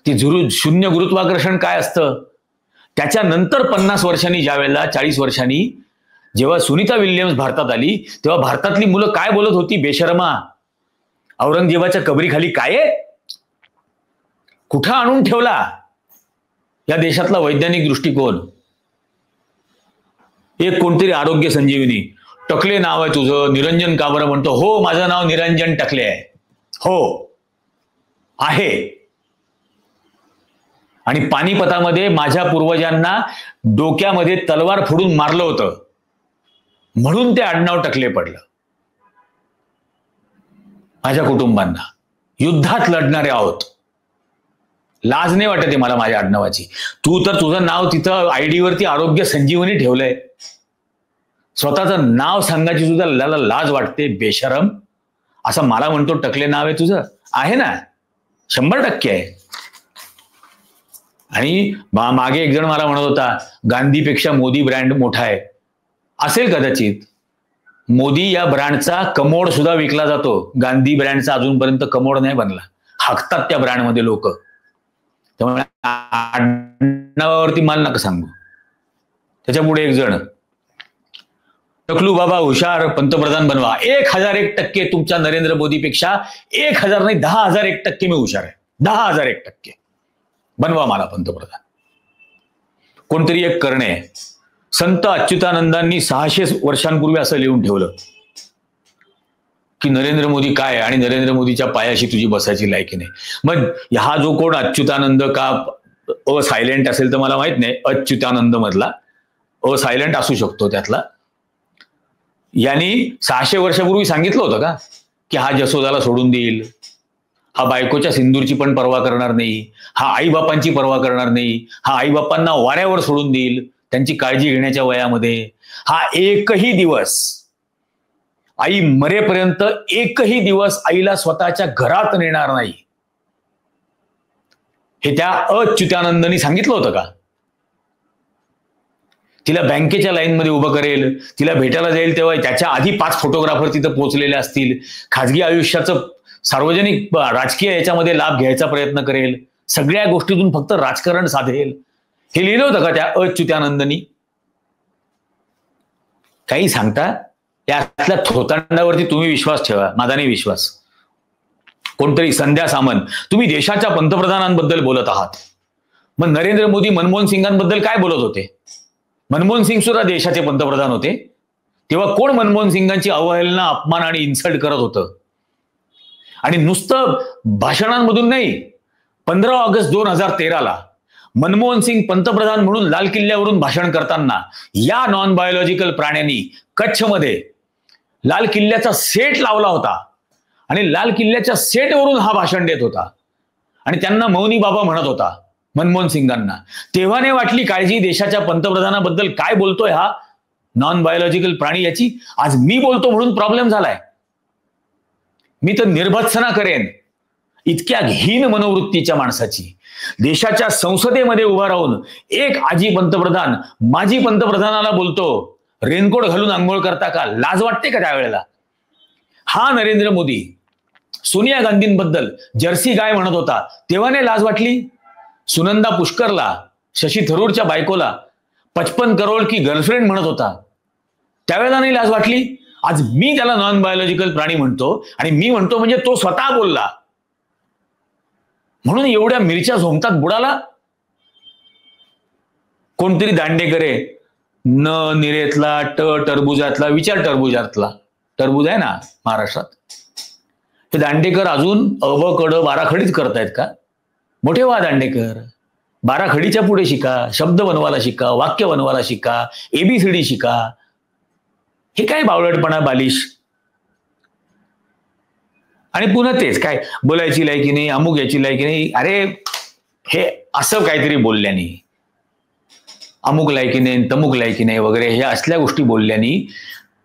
Speaker 1: ते शून्य गुरुत्वाकर्षण काय असतं. त्याच्यानंतर 50 वर्षांनी, ज्यावेळेला 40 वर्षांनी जेव्हा सुनीता विल्यम्स भारतात आली, तेव्हा भारतातली मुलं काय बोलत होती बेशर्मा. औरंगजेबाच्या कबरीखाली काय आहे, कुठं आणून ठेवला या देशातला वैज्ञानिक दृष्टिकोन. एक कोणतरी आरोग्य संजीवनी, टकले नाव आहे तुझं, निरंजन का बरं म्हणतो. हो, माझं नाव निरंजन टकले आहे. हो आहे. आणि पानिपतामध्ये माझ्या पूर्वजांना डोक्यामध्ये तलवार फोडून मारलं होतं म्हणून ते आडनाव टकले पडलं. माझ्या कुटुंबांना युद्धात लढणारे आहोत. लाज नाही वाटत आहे मला माझ्या आडनावाची. तू तर तुझं नाव तिथं ID वरती आरोग्य संजीवनी ठेवलंय. स्वतःचं नाव सांगायची सुद्धा लाज वाटते बेशरम. असं मला म्हणतो टकले नाव आहे तुझं. आहे ना, 100% आहे. आणि मागे एक जण मला म्हणत होता गांधीपेक्षा मोदी ब्रँड मोठा आहे. असेल कदाचित. मोदी या ब्रँडचा कमोड सुद्धा विकला जातो. गांधी ब्रँडचा अजूनपर्यंत कमोड नाही बनला. हाकतात त्या ब्रँडमध्ये लोक. त्यामुळे आडनावावरती माल नका सांगू. त्याच्या पुढे एक जण, टकलू बाबा हुशार, पंतप्रधान बनवा. 1001% तुमच्या नरेंद्र मोदीपेक्षा 1000 नाही 10,001% मी हुशार आहे. 10,001% बनवा मला पंतप्रधान. कोणतरी एक करणे, संत अच्युतानंदांनी 600 वर्षांपूर्वी असं लिहून ठेवलं की नरेंद्र मोदी काय आणि नरेंद्र मोदीच्या पायाशी तुझी बसायची लायकी नाही. मग हा जो कोण अच्युतानंद का सायलेंट असेल तर मला माहित नाही, अच्युतानंद मधला सायलेंट असू शकतो त्यातला, यांनी 600 वर्षापूर्वी सांगितलं होतं का की हा जसोदाला सोडून देईल, हा बायकोच्या सिंदूरची पण पर्वा करणार नाही, हा आईबापांची पर्वा करणार नाही, हा आईबापांना वाऱ्यावर सोडून देईल त्यांची काळजी घेण्याच्या वयामध्ये, हा एकही दिवस आई मरेपर्यंत एकही दिवस आईला स्वतःच्या घरात नेणार नाही, हे त्या अच्युतानंदनी सांगितलं होतं का? तिला बँकेच्या लाईनमध्ये उभं करेल, तिला भेटायला जाईल तेव्हा त्याच्या आधी 5 फोटोग्राफर तिथं पोहोचलेले असतील, खाजगी आयुष्याचं सार्वजनिक राजकीय याच्यामध्ये लाभ घ्यायचा प्रयत्न करेल, सगळ्या गोष्टीतून फक्त राजकारण साधेल, हे लिहिलं होतं का त्या अच्युतानंदनी? काही सांगता? यातल्या थोतांडावरती तुम्ही विश्वास ठेवा, माझा नाही विश्वास. कोणतरी संध्या सामंत, तुम्ही देशाच्या पंतप्रधानांबद्दल बोलत आहात, मग नरेंद्र मोदी मनमोहन सिंगांबद्दल काय बोलत होते? मनमोहन सिंग सुद्धा देशाचे पंतप्रधान होते, तेव्हा कोण मनमोहन सिंगांची अवहेलना, अपमान आणि इन्सल्ट करत होतं? आणि नुसतं भाषणांमधून नाही, 15 ऑगस्ट 2013ला मनमोहन सिंग पंतप्रधान म्हणून लाल किल्ल्यावरून भाषण करताना या नॉन बायोलॉजिकल प्राण्यांनी कच्छमध्ये लाल किल्ल्याचा सेट लावला होता आणि लाल किल्ल्याच्या सेटवरून हा भाषण देत होता आणि त्यांना मौनी बाबा म्हणत होता मनमोहन सिंगांना. तेव्हा नाही वाटली काळजी देशाच्या पंतप्रधानाबद्दल काय बोलतोय हा नॉन बायोलॉजिकल प्राणी याची? आज मी बोलतो म्हणून प्रॉब्लेम झालाय. मी तर निर्भत्सना करेन इतक्या हीन मनोवृत्तीच्या माणसाची. देशाच्या संसदेमध्ये उभा राहून एक आजी पंतप्रधान माजी पंतप्रधानाला बोलतो रेनकोट घालून आंघोळ करता का? लाज वाटते का त्यावेळेला? हा नरेंद्र मोदी सोनिया गांधींबद्दल जर्सी गाय म्हणत होता, तेव्हा नाही लाज वाटली? सुनंदा पुष्करला, शशी थरूरच्या बायकोला 55 करोड की गर्लफ्रेंड म्हणत होता, त्यावेळेला नाही लाज वाटली? आज मी त्याला नॉन बायोलॉजिकल प्राणी म्हणतो आणि मी म्हणतो म्हणजे तो स्वतः बोलला म्हणून एवढ्या मिरच्या झोमतात बुडाला. कोणतरी दांडेकरे न निरेतला टरबुजातला, विचार टरबुजातला, टरबूज आहे ना महाराष्ट्रात, हे दांडेकर अजून कडं बाराखडीच करतायत का? मोठे व्हा दांडेकर, बाराखडीच्या पुढे शिका, शब्द बनवायला शिका, वाक्य बनवायला शिका, ABCD शिका. हे काय बावळटपणा, बालिश. आणि पुन्हा तेच काय बोलायची लायकी नाही, अमुक याची लायकी नाही. अरे हे असं काहीतरी बोलल्यानी, अमुक लायकी नाही, तमुक लायकी नाही वगैरे हे असल्या गोष्टी बोलल्यानी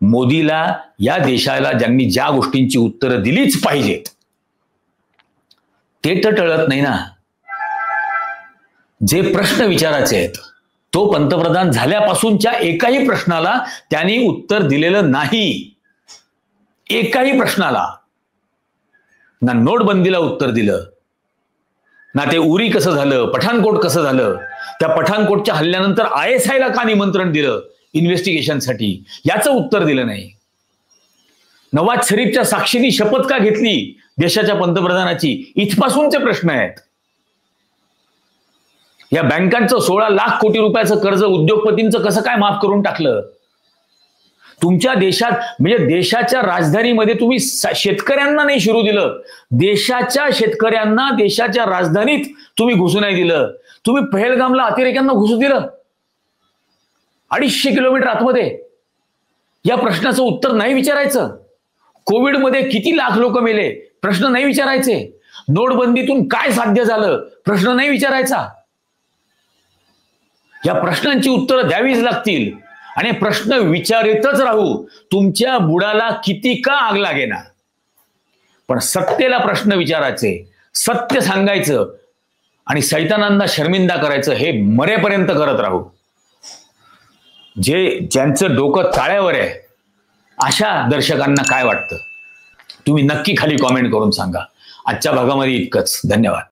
Speaker 1: मोदीला, या देशाला ज्यांनी ज्या गोष्टींची उत्तरं दिलीच पाहिजेत ते तर टळत नाही ना. जे प्रश्न विचारायचे आहेत, तो पंतप्रधान झाल्यापासूनच्या एकाही प्रश्नाला त्यांनी उत्तर दिलेलं नाही. एकाही प्रश्नाला. ना नोटबंदीला उत्तर दिलं, ना ते उरी कसं झालं, पठाणकोट कसं झालं, त्या पठाणकोटच्या हल्ल्यानंतर ISI ला का निमंत्रण दिलं इन्व्हेस्टिगेशनसाठी, याचं उत्तर दिलं नाही. नवाज शरीफच्या साक्षीने शपथ का घेतली देशाच्या पंतप्रधानाची, इथपासूनचे प्रश्न आहेत. या बँकांचं 16 लाख कोटी रुपयाचं कर्ज उद्योगपतींचं कसं काय माफ करून टाकलं? तुमच्या देशात, म्हणजे देशाच्या राजधानीमध्ये तुम्ही शेतकऱ्यांना नाही शिरू दिलं, देशाच्या शेतकऱ्यांना देशाच्या राजधानीत तुम्ही घुसू नाही दिलं. तुम्ही पहलगामला अतिरेक्यांना घुसू दिलं 250 किलोमीटर आतमध्ये. या प्रश्नाचं उत्तर नाही विचारायचं. कोविडमध्ये किती लाख लोक मेले, प्रश्न नाही विचारायचे. नोटबंदीतून काय साध्य झालं, प्रश्न नाही विचारायचा. या प्रश्नांची उत्तरं द्यावीच लागतील आणि प्रश्न विचारितच राहू, तुमच्या बुडाला किती का आग लागेना. पण सत्तेला प्रश्न विचारायचे, सत्य सांगायचं आणि सैतानांना शर्मिंदा करायचं हे मरेपर्यंत करत राहू. ज्यांचं डोकं ताळ्यावर आहे अशा दर्शकांना काय वाटतं तुम्ही नक्की खाली कॉमेंट करून सांगा. आजच्या भागामध्ये इतकंच. धन्यवाद.